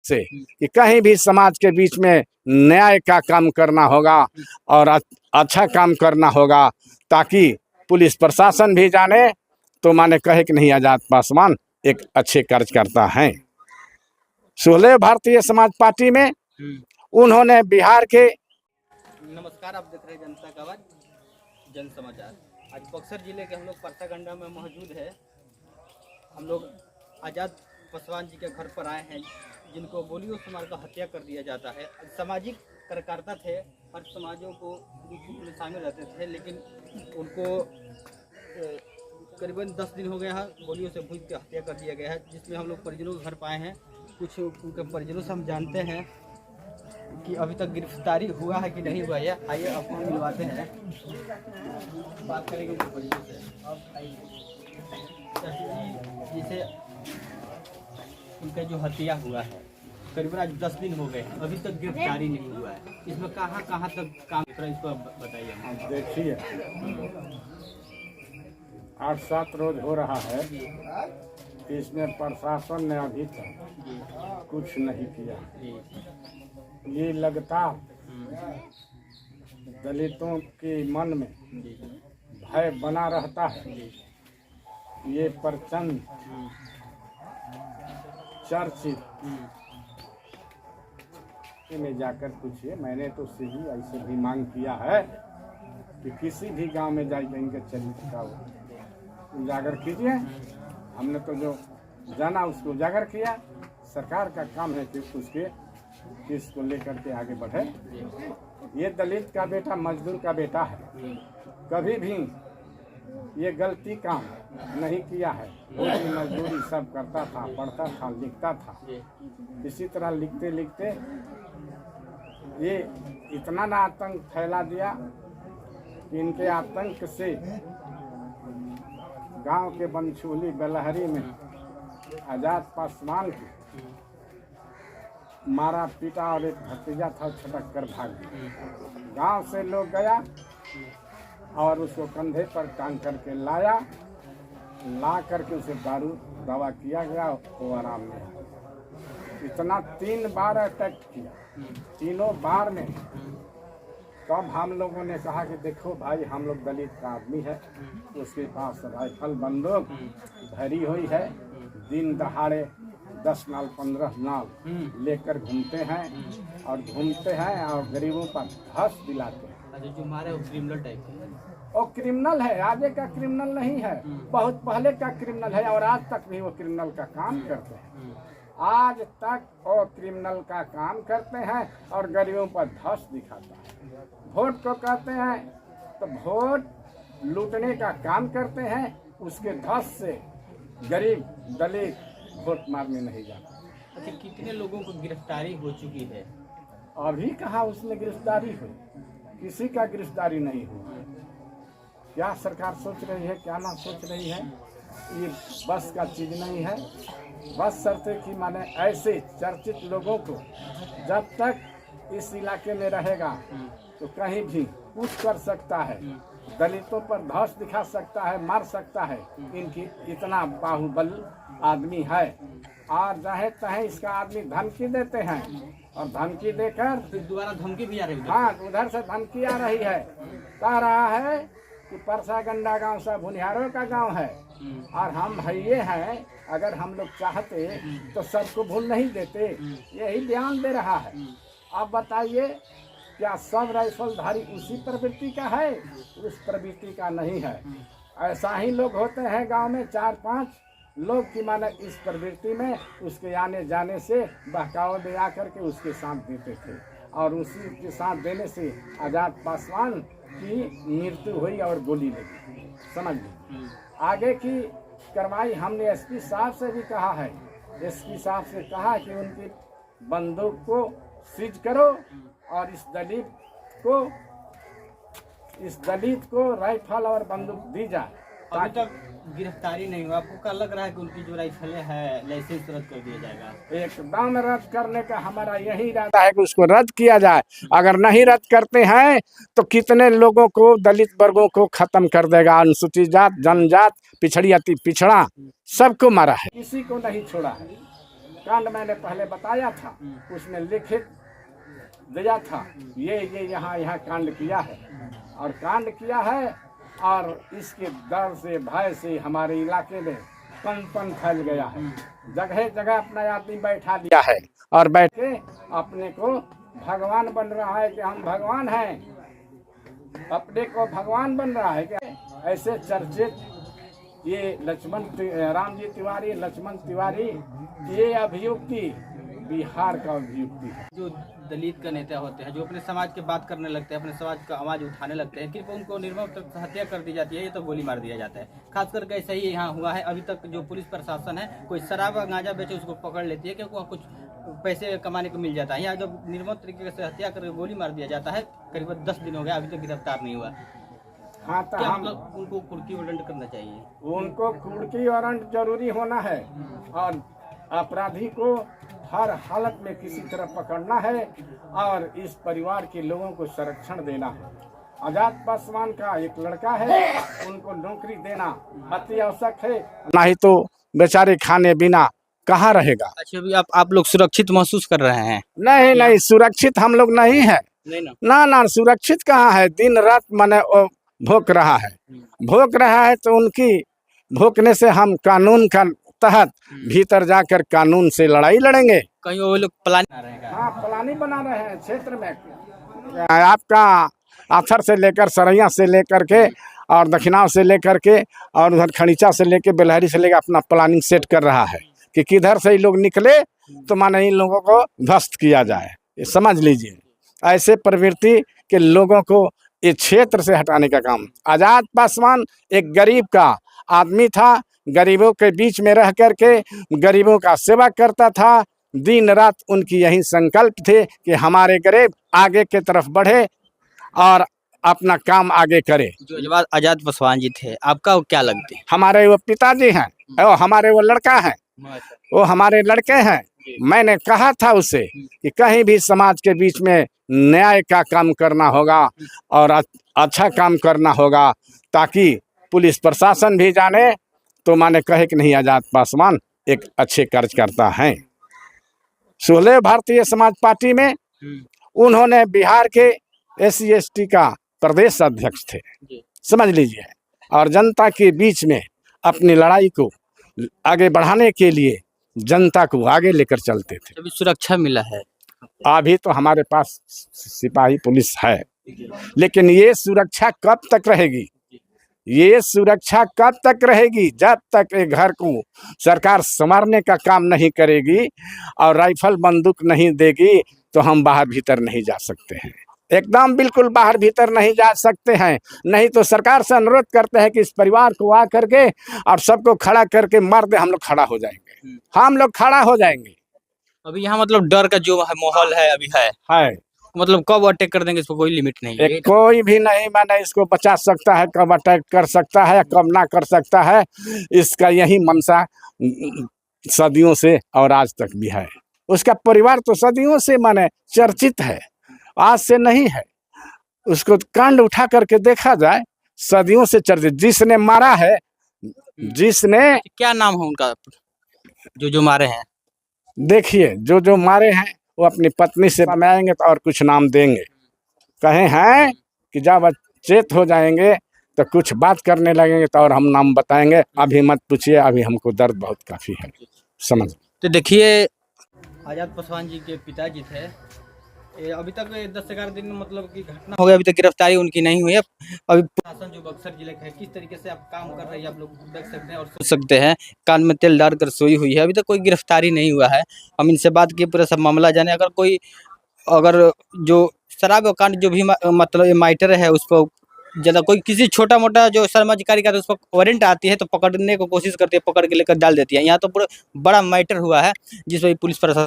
से कि कहीं भी समाज के बीच में न्याय का काम करना होगा और अच्छा काम करना होगा, ताकि पुलिस प्रशासन भी जाने तो माने कहे कि नहीं, आजाद पासवान एक अच्छे कार्यकर्ता हैं। सुहेलदेव भारतीय समाज पार्टी में उन्होंने बिहार के। नमस्कार, आप देख रहे हैं जनता का आवाज, जन समाचार। आज बक्सर जिले के हम लोग परसागंडा में मौजूद है। हम लोग आजाद पासवान जी के घर पर आए हैं, जिनको गोलियों से मारकर हत्या कर दिया जाता है। सामाजिक कार्यकर्ता थे, हर समाजों को में शामिल रहते थे, लेकिन उनको करीबन 10 दिन हो गया है गोलियों से भून के हत्या कर दिया गया है, जिसमें हम लोग परिजनों के घर पाए हैं। कुछ उनके परिजनों से हम जानते हैं कि अभी तक गिरफ्तारी हुआ है कि नहीं हुआ है। आइए आपको मिलवाते हैं, बात करेंगे उनके परिजनों से। जिसे उनका जो हत्या हुआ है करीबन आज 10 दिन हो गए हैं, अभी तक गिरफ्तारी नहीं हुआ है। इसमें कहाँ तक काम कर रहा है, इसको बताइए। आप देखिए, 8-7 रोज हो रहा है, इसमें प्रशासन ने अभी तक कुछ नहीं किया। ये लगता दलितों के मन में भय बना रहता है। ये प्रचंड चर्चित में जाकर पूछिए, मैंने तो सीधी ऐसे भी मांग किया है कि किसी भी गांव में जाकर इनके चरित्र का उजागर कीजिए। हमने तो जो जाना उसको उजागर किया। सरकार का काम है कि उसके केस को लेकर के आगे बढ़े। ये दलित का बेटा, मजदूर का बेटा है, कभी भी ये गलती काम नहीं किया है। रोजी मजदूरी सब करता था, पढ़ता था, लिखता था। इसी तरह लिखते लिखते ये इतना ना आतंक फैला दिया कि इनके आतंक से गांव के बनछोली बेलहरी में आजाद पासवान की मारा पीटा और एक भतीजा था छटक कर भाग गया। गांव से लोग गया और उसको कंधे पर टांग करके ला करके उसे दारू दवा किया गया, वो आराम में। इतना 3 बार अटैक किया, तीनों बार में। तब हम लोगों ने कहा कि देखो भाई, हम लोग दलित का आदमी है, उसके पास राइफल बंदूक भरी हुई है, दिन दहाड़े 10 नाल 15 नाल लेकर घूमते हैं और गरीबों पर धस दिलाते हैं। जो मारे वो क्रिमिनल टाइप वो क्रिमिनल है, आगे का क्रिमिनल नहीं है, बहुत पहले का क्रिमिनल है और आज तक भी वो क्रिमिनल का काम करते हैं। आज तक वो क्रिमिनल का काम करते हैं और गरीबों पर धस दिखाता है। वोट को कहते हैं तो वोट लूटने का काम करते हैं, उसके धस से गरीब दलित वोट मारने नहीं जाता। अच्छा, कितने लोगों को गिरफ्तारी हो चुकी है? अभी कहाँ उसमें गिरफ्तारी हुई, किसी का गिरफ्तारी नहीं हुई। क्या सरकार सोच रही है, क्या ना सोच रही है, ये बस का चीज नहीं है। बस शर्ते कि माने ऐसे चर्चित लोगों को जब तक इस इलाके में रहेगा तो कहीं भी कुछ कर सकता है, दलितों पर धौस दिखा सकता है, मार सकता है। इनकी इतना बाहुबल आदमी है और चाहे तहे इसका आदमी धमकी देते हैं और धमकी देकर फिर दोबारा धमकी भी आ रही है। हाँ, उधर से धमकी आ रही है, कह रहा है कि परसागंडा गांव सब भुनिहारों का गांव है और हम भैये हैं, अगर हम लोग चाहते तो सबको भूल नहीं देते, यही बयान दे रहा है। अब बताइए, क्या सब राइफलधारी उसी प्रवृत्ति का है? उस प्रवृत्ति का नहीं है। ऐसा ही लोग होते हैं गांव में 4-5 लोग की माने इस प्रवृत्ति में उसके आने जाने से बहकावा दे आकर के उसके साथ देते थे और उसी के साथ देने से आजाद पासवान की मृत्यु हुई और गोली लगी। समझ लीजिए। आगे की कार्रवाई हमने एसपी साहब से भी कहा है। एसपी साहब से कहा कि उनकी बंदूक को सीज करो और इस दलित को राइफल और बंदूक दी जाए। अभी तक गिरफ्तारी नहीं हुआ, आपको क्या लग रहा है कि उनकी जो राइफलें है लाइसेंस रद्द कर दिया जाएगा? एकदम रद्द करने का हमारा यही इरादा है कि उसको रद्द किया जाए। अगर नहीं रद्द करते हैं तो कितने लोगों को, दलित वर्गों को खत्म कर देगा। अनुसूचित जात, जनजात, पिछड़ी अति पिछड़ा सबको मारा है, किसी को नहीं छोड़ा है। कांड मैंने पहले बताया था, उसमें लिखित दिया था ये यहाँ कांड किया है और कांड किया है, और इसके डर से भय से हमारे इलाके में कनपन फैल गया है। जगह जगह अपना आदमी बैठा दिया है और बैठ के अपने को भगवान बन रहा है कि हम भगवान हैं, अपने को भगवान बन रहा है क्या। ऐसे चर्चित ये राम जी तिवारी, लक्ष्मण तिवारी, ये अभियुक्ति बिहार का अभियुक्ति है। जो दलित का नेता होते हैं, जो अपने समाज की बात करने लगते हैं, अपने समाज का आवाज उठाने लगते हैं, फिर उनको निर्मम हत्या कर दी जाती है, ये तो गोली मार दिया जाता है। खास करके ऐसा ही यहाँ हुआ है। अभी तक जो पुलिस प्रशासन है, कोई शराब गांजा बेचे उसको पकड़ लेती है क्योंकि वहाँ कुछ पैसे कमाने को मिल जाता है। यहाँ जब निर्मम तरीके से हत्या करके गोली मार दिया जाता है, करीबन 10 दिन हो गया, अभी तक गिरफ्तार नहीं हुआ। हाँ, तो क्या हम मतलब उनको कुर्की वारंट करना चाहिए? उनको कुर्की वारंट जरूरी होना है और अपराधी को हर हालत में किसी तरह पकड़ना है और इस परिवार के लोगों को संरक्षण देना है। आजाद पासवान का एक लड़का है, उनको नौकरी देना अति आवश्यक है, नहीं तो बेचारे खाने बिना कहाँ रहेगा। अच्छा, अभी आप लोग सुरक्षित महसूस कर रहे हैं? नहीं, सुरक्षित हम लोग नहीं है। नहीं ना। ना सुरक्षित कहाँ है, दिन रात माने भोंक रहा है तो उनकी भोंकने से हम कानून का तहत भीतर जाकर कानून से लड़ाई लड़ेंगे। कहीं वो लोग प्लान बना रहे हैं? हाँ, प्लानी बना रहे हैं क्षेत्र में। आपका आथर से लेकर सरैया से लेकर के और दक्षिणाव से लेकर के और उधर खनीचा से लेकर बेलहरी से लेकर अपना प्लानिंग सेट कर रहा है कि किधर से ये लोग निकले तो माने इन लोगों को ध्वस्त किया जाए। ये समझ लीजिए, ऐसे प्रवृत्ति के लोगों को ये क्षेत्र से हटाने का काम। आजाद पासवान एक गरीब का आदमी था, गरीबों के बीच में रह करके गरीबों का सेवा करता था। दिन रात उनकी यही संकल्प थे कि हमारे गरीब आगे की तरफ बढ़े और अपना काम आगे करे। जो आजाद पासवान जी थे, आपका वो क्या लगते हैं? हमारे वो पिताजी हैं, हमारे वो लड़का है, वो हमारे लड़के हैं। मैंने कहा था उसे कि कहीं भी समाज के बीच में न्याय का काम करना होगा और अच्छा काम करना होगा, ताकि पुलिस प्रशासन भी जाने तो माने कहे कि नहीं आजाद पासवान एक अच्छे कार्यकर्ता हैं। 16 भारतीय समाज पार्टी में उन्होंने बिहार के SC ST का प्रदेश अध्यक्ष थे, समझ लीजिए, और जनता के बीच में अपनी लड़ाई को आगे बढ़ाने के लिए जनता को आगे लेकर चलते थे। अभी सुरक्षा मिला है? अभी तो हमारे पास सिपाही पुलिस है, लेकिन ये सुरक्षा कब तक रहेगी? ये सुरक्षा कब तक रहेगी? जब तक एक घर को सरकार संवारने का काम नहीं करेगी और राइफल बंदूक नहीं देगी तो हम बाहर भीतर नहीं जा सकते हैं, एकदम बिल्कुल बाहर भीतर नहीं जा सकते हैं। नहीं तो सरकार से अनुरोध करते हैं कि इस परिवार को आ करके और सबको खड़ा करके मार दे, हम लोग खड़ा हो जाएंगे, हम लोग खड़ा हो जाएंगे। अभी यहाँ मतलब डर का जो माहौल है अभी है मतलब कब अटैक कर देंगे इसको कोई लिमिट नहीं है? कोई भी नहीं माने इसको बचा सकता है, कब अटैक कर सकता है, कब ना कर सकता है। इसका यही मनसा सदियों से और आज तक भी है। उसका परिवार तो सदियों से माने चर्चित है, आज से नहीं है। उसको कांड उठा करके देखा जाए, सदियों से चर्चित। जिसने मारा है, जिसने, क्या नाम है उनका जो मारे हैं? देखिए, जो मारे हैं वो अपनी पत्नी से आएंगे तो और कुछ नाम देंगे। कहे हैं कि जब चेत हो जाएंगे तो कुछ बात करने लगेंगे तो और हम नाम बताएंगे। अभी मत पूछिए, अभी हमको दर्द बहुत काफ़ी है, समझ। तो देखिए, आजाद पासवान जी के पिताजी थे, अभी तक 10-11 दिन मतलब की घटना हो गई, अभी तक गिरफ्तारी उनकी नहीं हुई है। अभी प्रशासन जो बक्सर जिले का है, किस तरीके से आप काम कर रहे हैं आप लोग देख सकते हैं और सोच सकते हैं। कान में तेल डालकर सोई हुई है, अभी तक कोई गिरफ्तारी नहीं हुआ है। हम इनसे बात किए, पूरा सब मामला जाने। अगर जो शराब कांड जो भी मतलब माइटर है उस पर ज़्यादा कोई किसी छोटा मोटा जो शर्माधिकारी का तो उस पर वारंट आती है तो पकड़ने को कोशिश करती है, पकड़ के लेकर डाल देती है। यहाँ तो पूरा बड़ा मैटर हुआ है जिस पर पुलिस प्रशासन